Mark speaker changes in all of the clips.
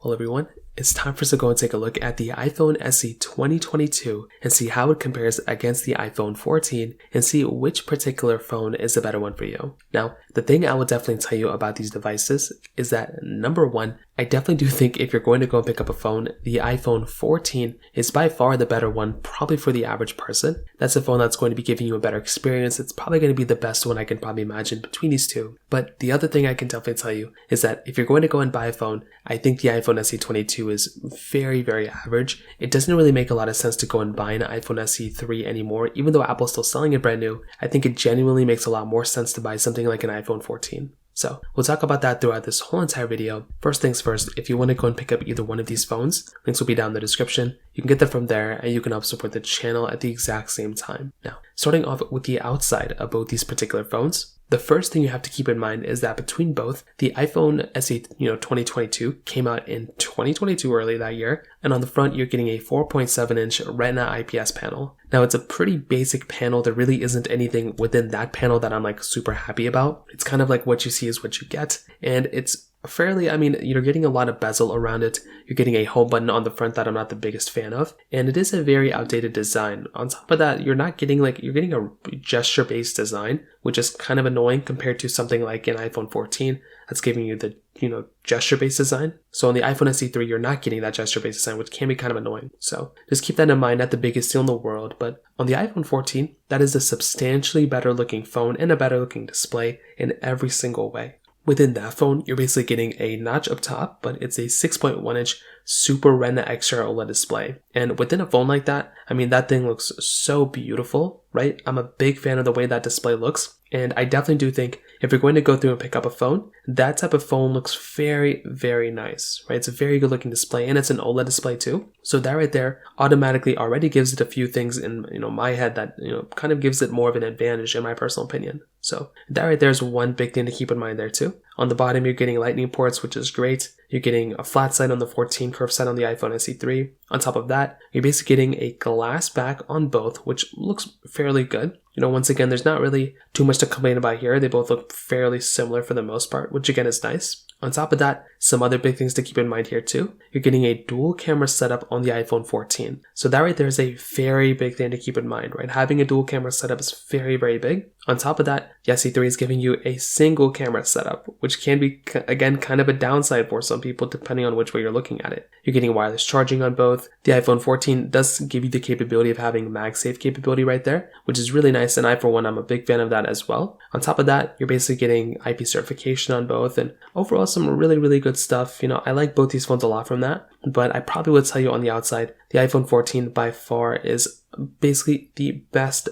Speaker 1: Well, everyone, it's time for us to go and take a look at the iPhone SE 2022 and see how it compares against the iPhone 14 and see which particular phone is the better one for you. Now, the thing I will definitely tell you about these devices is that number one, I definitely do think if you're going to go and pick up a phone, the iPhone 14 is by far the better one, probably for the average person. That's a phone that's going to be giving you a better experience. It's probably going to be the best one I can probably imagine between these two. But the other thing I can definitely tell you is that if you're going to go and buy a phone, I think the iPhone SE 22 is very, very average. It doesn't really make a lot of sense to go and buy an iPhone SE 3 anymore. Even though Apple's still selling it brand new, I think it genuinely makes a lot more sense to buy something like an iPhone 14. So we'll talk about that throughout this whole entire video. First things first, if you want to go and pick up either one of these phones, links will be down in the description. You can get them from there and you can help support the channel at the exact same time. Now, starting off with the outside of both these particular phones, the first thing you have to keep in mind is that between both, the iPhone SE 2022 came out in 2022 early that year, and on the front you're getting a 4.7-inch Retina IPS panel. Now it's a pretty basic panel. There really isn't anything within that panel that I'm like super happy about. It's kind of like what you see is what you get, and it's fairly, you're getting a lot of bezel around it. You're getting a home button on the front that I'm not the biggest fan of, and it is a very outdated design. On top of that, you're getting a gesture-based design, which is kind of annoying compared to something like an iPhone 14 that's giving you the gesture-based design. So on the iPhone SE 3, you're not getting that gesture-based design, which can be kind of annoying. So just keep that in mind. Not the biggest deal in the world, but on the iPhone 14, that is a substantially better looking phone and a better looking display in every single way. Within that phone, you're basically getting a notch up top, but it's a 6.1-inch Super Retina XR OLED display. And within a phone like that, that thing looks so beautiful, right? I'm a big fan of the way that display looks. And I definitely do think if you're going to go through and pick up a phone, that type of phone looks very, very nice, right? It's a very good looking display, and it's an OLED display too. So that right there automatically already gives it a few things in my head that kind of gives it more of an advantage in my personal opinion. So that right there is one big thing to keep in mind there too. On the bottom, you're getting lightning ports, which is great. You're getting a flat side on the 14, curved side on the iPhone SE 3. On top of that, you're basically getting a glass back on both, which looks fairly good. Once again, there's not really too much to complain about here. They both look fairly similar for the most part, which again is nice. On top of that, some other big things to keep in mind here too. You're getting a dual camera setup on the iPhone 14. So that right there is a very big thing to keep in mind, right? Having a dual camera setup is very, very big. On top of that, the SE 3 is giving you a single camera setup, which can be, again, kind of a downside for some people depending on which way you're looking at it. You're getting wireless charging on both. The iPhone 14 does give you the capability of having MagSafe capability right there, which is really nice, and I, for one, I'm a big fan of that as well. On top of that, you're basically getting IP certification on both, and overall some really, really good stuff. I like both these phones a lot from that, but I probably would tell you on the outside, the iPhone 14 by far is basically the best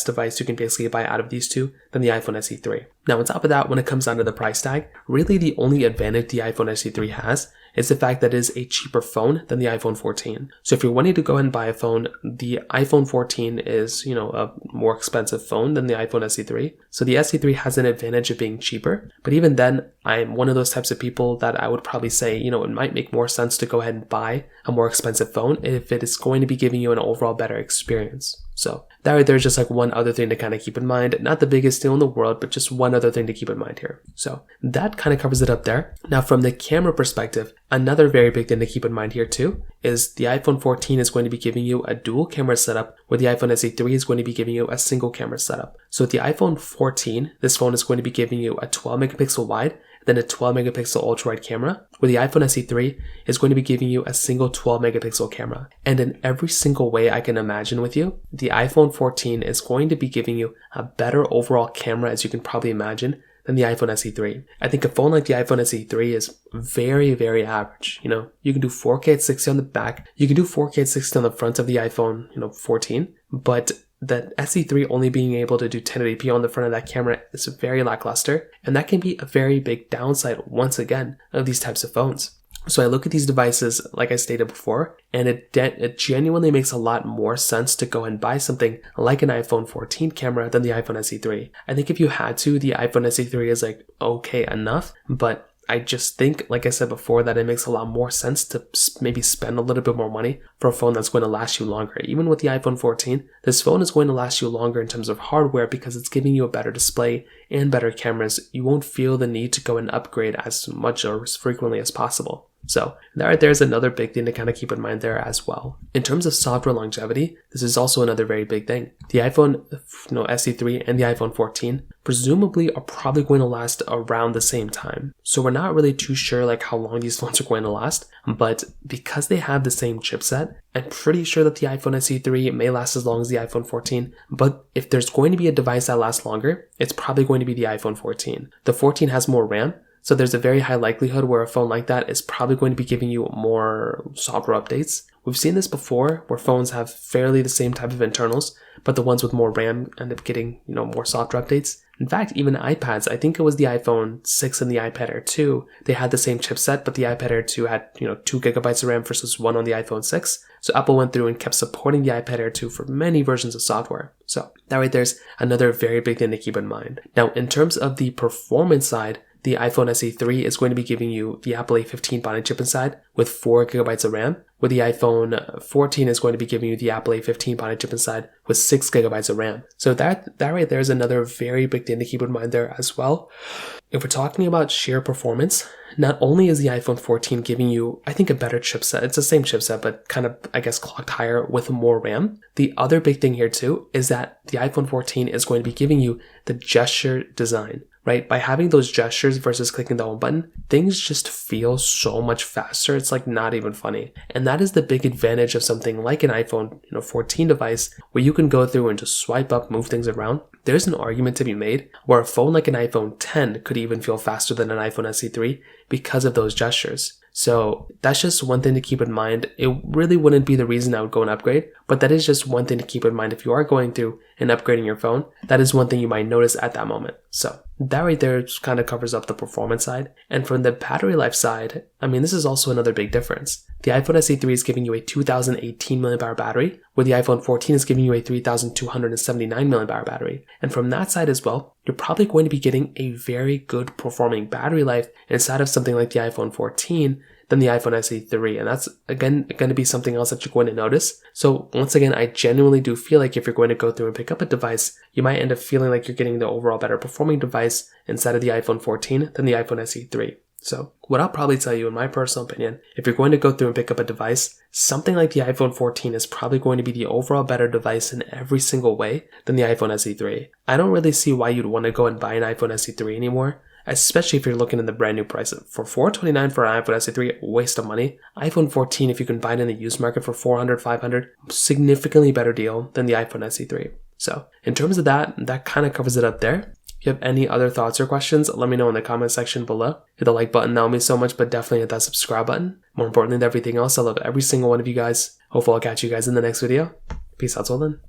Speaker 1: device you can basically buy out of these two than the iPhone SE 3. Now on top of that, when it comes down to the price tag, really the only advantage the iPhone SE 3 has is the fact that it is a cheaper phone than the iPhone 14. So if you're wanting to go ahead and buy a phone, the iPhone 14 is, a more expensive phone than the iPhone SE 3. So the SE 3 has an advantage of being cheaper. But even then, I'm one of those types of people that I would probably say, it might make more sense to go ahead and buy a more expensive phone if it is going to be giving you an overall better experience. So that right there is just like one other thing to kind of keep in mind. Not the biggest deal in the world, but just one other thing to keep in mind here. So that kind of covers it up there. Now from the camera perspective, another very big thing to keep in mind here too is the iPhone 14 is going to be giving you a dual camera setup, where the iPhone SE 3 is going to be giving you a single camera setup. So with the iPhone 14, this phone is going to be giving you a 12 megapixel wide, then a 12 megapixel ultra wide camera, where the iPhone SE 3 is going to be giving you a single 12 megapixel camera. And in every single way I can imagine with you, the iPhone 14 is going to be giving you a better overall camera, as you can probably imagine, than the iPhone SE 3. I think a phone like the iPhone SE 3 is very, very average. You can do 4K at 60 on the back. You can do 4K at 60 on the front of the iPhone, 14, but the SE 3 only being able to do 1080p on the front of that camera is very lackluster, and that can be a very big downside, once again, of these types of phones. So I look at these devices, like I stated before, and it genuinely makes a lot more sense to go and buy something like an iPhone 14 camera than the iPhone SE 3. I think if you had to, the iPhone SE 3 is okay enough, but I just think, like I said before, that it makes a lot more sense to maybe spend a little bit more money for a phone that's going to last you longer. Even with the iPhone 14, this phone is going to last you longer in terms of hardware because it's giving you a better display and better cameras. You won't feel the need to go and upgrade as much or as frequently as possible. So that right there is another big thing to kind of keep in mind there as well. In terms of software longevity, this is also another very big thing. The iPhone SE3 and the iPhone 14 presumably are probably going to last around the same time. So we're not really too sure like how long these phones are going to last, but because they have the same chipset, I'm pretty sure that the iPhone SE3 may last as long as the iPhone 14, but if there's going to be a device that lasts longer, it's probably going to be the iPhone 14. The 14 has more RAM, so there's a very high likelihood where a phone like that is probably going to be giving you more software updates. We've seen this before where phones have fairly the same type of internals, but the ones with more RAM end up getting, more software updates. In fact, even iPads, I think it was the iPhone 6 and the iPad Air 2, they had the same chipset, but the iPad Air 2 had, 2 gigabytes of RAM versus 1 on the iPhone 6. So Apple went through and kept supporting the iPad Air 2 for many versions of software. So that right there's another very big thing to keep in mind. Now, in terms of the performance side, the iPhone SE3 is going to be giving you the Apple A15 Bionic chip inside with 4 gigabytes of RAM, where the iPhone 14 is going to be giving you the Apple A15 Bionic chip inside with 6 gigabytes of RAM. So that right there is another very big thing to keep in mind there as well. If we're talking about sheer performance, not only is the iPhone 14 giving you, I think, a better chipset, it's the same chipset, but kind of, clocked higher with more RAM. The other big thing here too is that the iPhone 14 is going to be giving you the gesture design. Right? By having those gestures versus clicking the home button, things just feel so much faster. It's like not even funny. And that is the big advantage of something like an iPhone 14 device where you can go through and just swipe up, move things around. There's an argument to be made where a phone like an iPhone 10 could even feel faster than an iPhone SE3 because of those gestures. So that's just one thing to keep in mind. It really wouldn't be the reason I would go and upgrade, but that is just one thing to keep in mind if you are going through and upgrading your phone. That is one thing you might notice at that moment. So that right there just kind of covers up the performance side. And from the battery life side, this is also another big difference. The iPhone SE3 is giving you a 2018 mAh battery, where the iPhone 14 is giving you a 3279 mAh battery. And from that side as well, you're probably going to be getting a very good performing battery life inside of something like the iPhone 14 than the iPhone SE3. And that's, again, going to be something else that you're going to notice. So once again, I genuinely do feel like if you're going to go through and pick up a device, you might end up feeling like you're getting the overall better performing device inside of the iPhone 14 than the iPhone SE3. So what I'll probably tell you, in my personal opinion, if you're going to go through and pick up a device, something like the iPhone 14 is probably going to be the overall better device in every single way than the iPhone SE3. I don't really see why you'd want to go and buy an iPhone SE3 anymore, especially if you're looking at the brand new price. For $429 for an iPhone SE3, waste of money. iPhone 14, if you can buy it in the used market for $400, $500, significantly better deal than the iPhone SE3. So in terms of that kind of covers it up there. If you have any other thoughts or questions, let me know in the comment section below. Hit the like button, that would mean so much, but definitely hit that subscribe button. More importantly than everything else, I love every single one of you guys. Hopefully I'll catch you guys in the next video. Peace out till then.